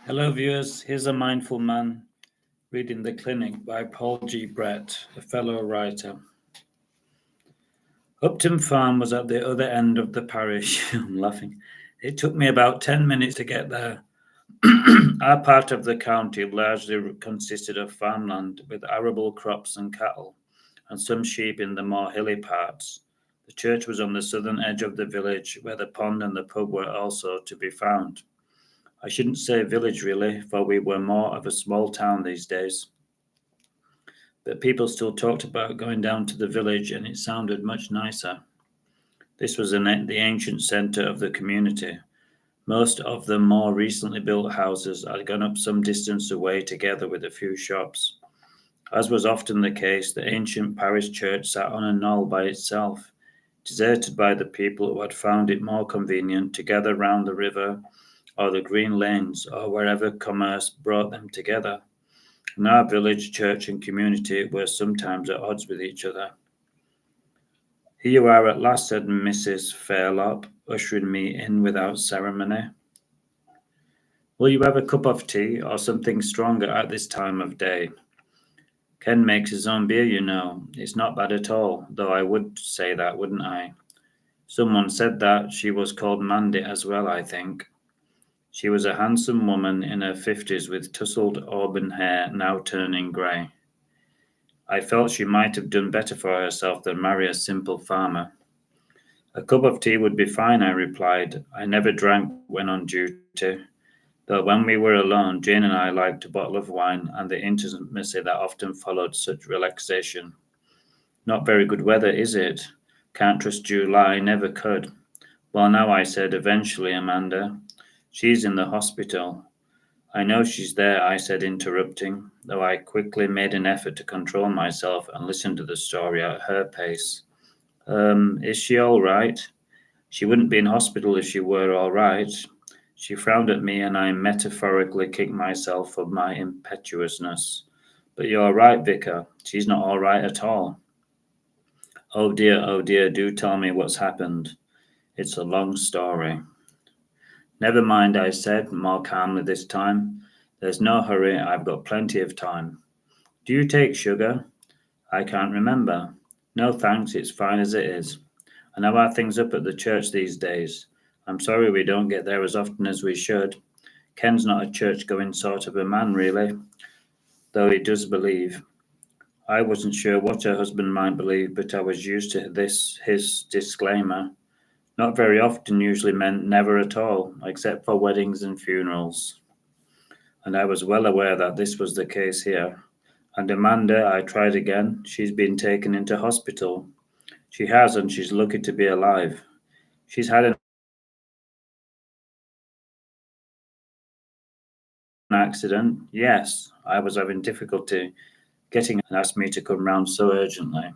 Hello, viewers. Here's a mindful man reading The Clinic by Paul G. Brett, a fellow writer. Upton Farm was at the other end of the parish. I'm laughing. It took me about 10 minutes to get there. Our part of the county largely consisted of farmland with arable crops and cattle, and some sheep in the more hilly parts. The church was on the southern edge of the village, where the pond and the pub were also to be found. I shouldn't say village really, for we were more of a small town these days. But people still talked about going down to the village, and it sounded much nicer. This was the ancient centre of the community. Most of the more recently built houses had gone up some distance away together with a few shops. As was often the case, the ancient parish church sat on a knoll by itself, deserted by the people who had found it more convenient to gather round the river or the green lanes or wherever commerce brought them together. And our village, church, and community were sometimes at odds with each other. "Here you are at last," said Mrs. Fairlop, ushering me in without ceremony. "Will you have a cup of tea or something stronger at this time of day? Ken makes his own beer, you know. It's not bad at all, though I would say that, wouldn't I? Someone said that she was called Mandy as well, I think." She was a handsome woman in her 50s with tousled auburn hair now turning grey. I felt she might have done better for herself than marry a simple farmer. "A cup of tea would be fine," I replied. I never drank when on duty, though when we were alone, Jane and I liked a bottle of wine and the intimacy that often followed such relaxation. "Not very good weather, is it? Can't trust July, never could." "Well, now," I said, "eventually, Amanda. She's in the hospital." "I know she's there," I said, interrupting, though I quickly made an effort to control myself and listen to the story at her pace. Is she all right?" "She wouldn't be in hospital if she were all right." She frowned at me, and I metaphorically kicked myself for my impetuousness. "But you're right, Vicar. She's not all right at all." Oh dear, do tell me what's happened. It's a long story." "Never mind," I said, more calmly this time. "There's no hurry, I've got plenty of time. Do you take sugar?" "I can't remember." "No thanks, it's fine as it is. And how are things up at the church these days? I'm sorry we don't get there as often as we should. Ken's not a church-going sort of a man, really, though he does believe." I wasn't sure what her husband might believe, but I was used to his disclaimer. Not very often usually meant never at all, except for weddings and funerals. And I was well aware that this was the case here. "And Amanda," I tried again, "she's been taken into hospital." "She has, and she's lucky to be alive." "She's had an accident?" "Yes." I was having difficulty getting her and asked me to come round so urgently.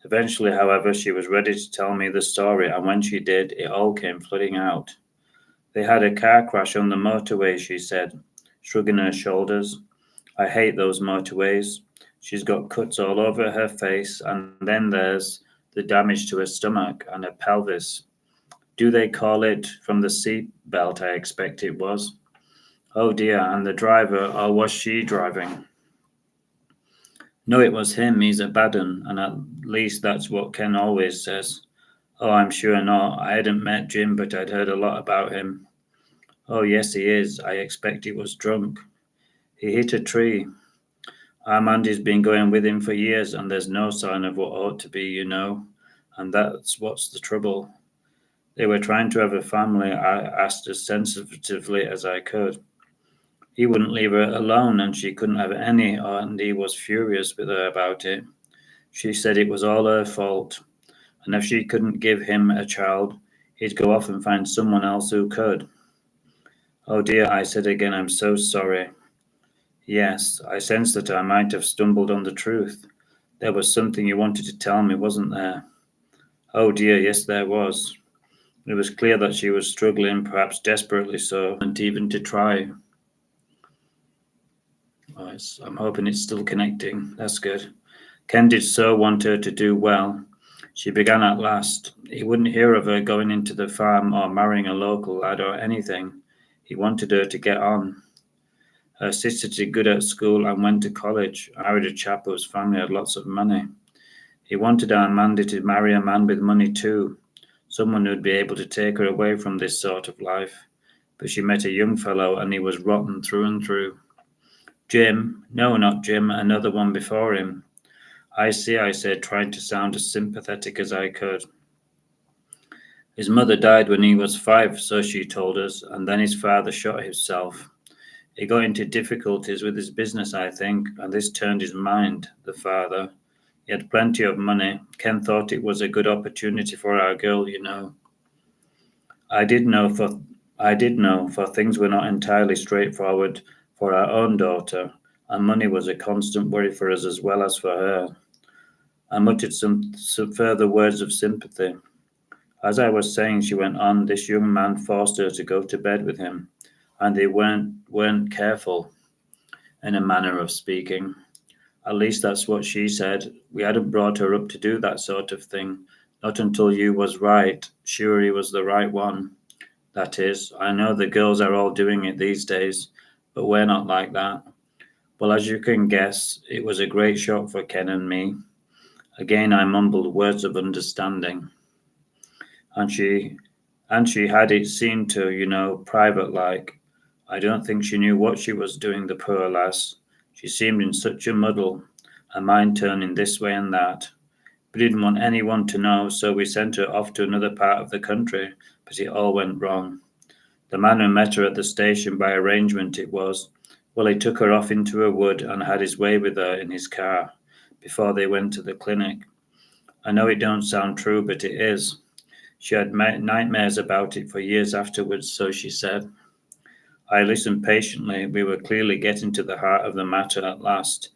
Eventually, however, she was ready to tell me the story, and when she did, it all came flooding out. "They had a car crash on the motorway," she said, shrugging her shoulders. "I hate those motorways. She's got cuts all over her face, and then there's the damage to her stomach and her pelvis. Do they call it from the seat belt, I expect it was. Oh dear, and the driver, or was she driving?" "No, it was him. He's a bad un, and at least that's what Ken always says." "Oh, I'm sure not. I hadn't met Jim, but I'd heard a lot about him." "Oh, yes, he is. I expect he was drunk. He hit a tree. Armandi's been going with him for years, and there's no sign of what ought to be, you know, and that's what's the trouble. They were trying to have a family," I asked as sensitively as I could. "He wouldn't leave her alone, and she couldn't have any, and he was furious with her about it. She said it was all her fault, and if she couldn't give him a child, he'd go off and find someone else who could." "Oh dear," I said again, "I'm so sorry." Yes, I sensed that I might have stumbled on the truth. "There was something you wanted to tell me, wasn't there?" Oh dear, yes, there was. It was clear that she was struggling, perhaps desperately so, and even to try. Oh, I'm hoping it's still connecting. That's good. Ken did so want her to do well. She began at last. He wouldn't hear of her going into the farm or marrying a local lad or anything. He wanted her to get on. Her sister did good at school and went to college. I married a chap whose family had lots of money. He wanted Amanda to marry a man with money too, someone who'd be able to take her away from this sort of life. But she met a young fellow and he was rotten through and through. Jim, no, not Jim, another one before him. I see, I said, trying to sound as sympathetic as I could. His mother died when he was 5, so she told us, and then his father shot himself. He got into difficulties with his business, I think, and this turned his mind, the father. He had plenty of money. Ken thought it was a good opportunity for our girl, you know. I did know, for things were not entirely straightforward for our own daughter, and money was a constant worry for us as well as for her. I muttered some further words of sympathy. As I was saying, she went on, this young man forced her to go to bed with him, and they weren't careful, in a manner of speaking. At least that's what she said. We hadn't brought her up to do that sort of thing, not until you was right, sure he was the right one. That is, I know the girls are all doing it these days, but we're not like that. Well, as you can guess, it was a great shock for Ken and me. Again I mumbled words of understanding. And she had it seen to, you know, private like. I don't think she knew what she was doing, the poor lass. She seemed in such a muddle, her mind turning this way and that. We didn't want anyone to know, so we sent her off to another part of the country, but it all went wrong. The man who met her at the station by arrangement it was, well, he took her off into a wood and had his way with her in his car before they went to the clinic. I know it don't sound true, but it is. She had nightmares about it for years afterwards, so she said. I listened patiently. We were clearly getting to the heart of the matter at last,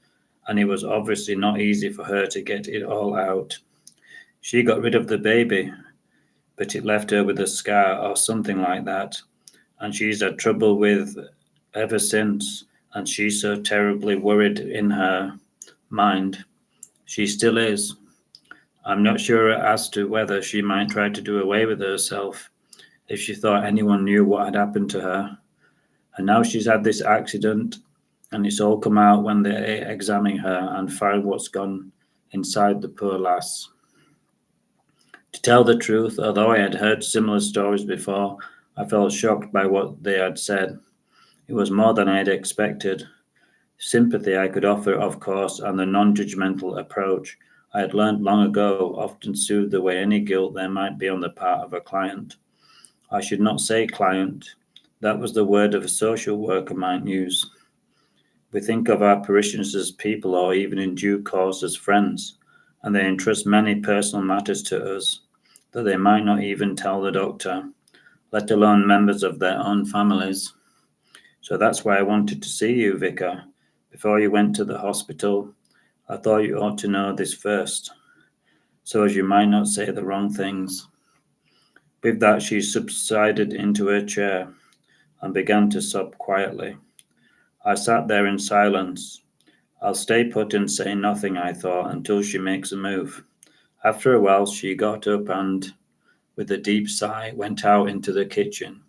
and it was obviously not easy for her to get it all out. She got rid of the baby, but it left her with a scar or something like that, and she's had trouble with ever since, and she's so terribly worried in her mind. She still is. I'm not sure as to whether she might try to do away with herself if she thought anyone knew what had happened to her. And now she's had this accident, and it's all come out when they examine her and find what's gone inside the poor lass. To tell the truth, although I had heard similar stories before, I felt shocked by what they had said. It was more than I had expected. Sympathy I could offer, of course, and the non-judgmental approach I had learned long ago often soothed away any guilt there might be on the part of a client. I should not say client. That was the word a social worker might use. We think of our parishioners as people or even in due course as friends, and they entrust many personal matters to us that they might not even tell the doctor, let alone members of their own families. So that's why I wanted to see you, Vicar. Before you went to the hospital, I thought you ought to know this first, so as you might not say the wrong things. With that, she subsided into her chair and began to sob quietly. I sat there in silence. I'll stay put and say nothing, I thought, until she makes a move. After a while, she got up and, with a deep sigh, went out into the kitchen.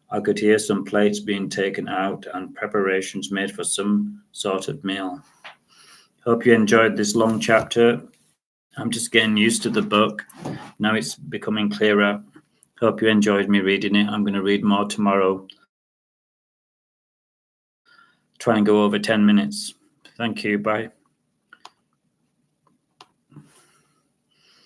I could hear some plates being taken out and preparations made for some sort of meal. Hope you enjoyed this long chapter. I'm just getting used to the book. Now it's becoming clearer. Hope you enjoyed me reading it. I'm going to read more tomorrow. Try and go over 10 minutes. Thank you. Bye.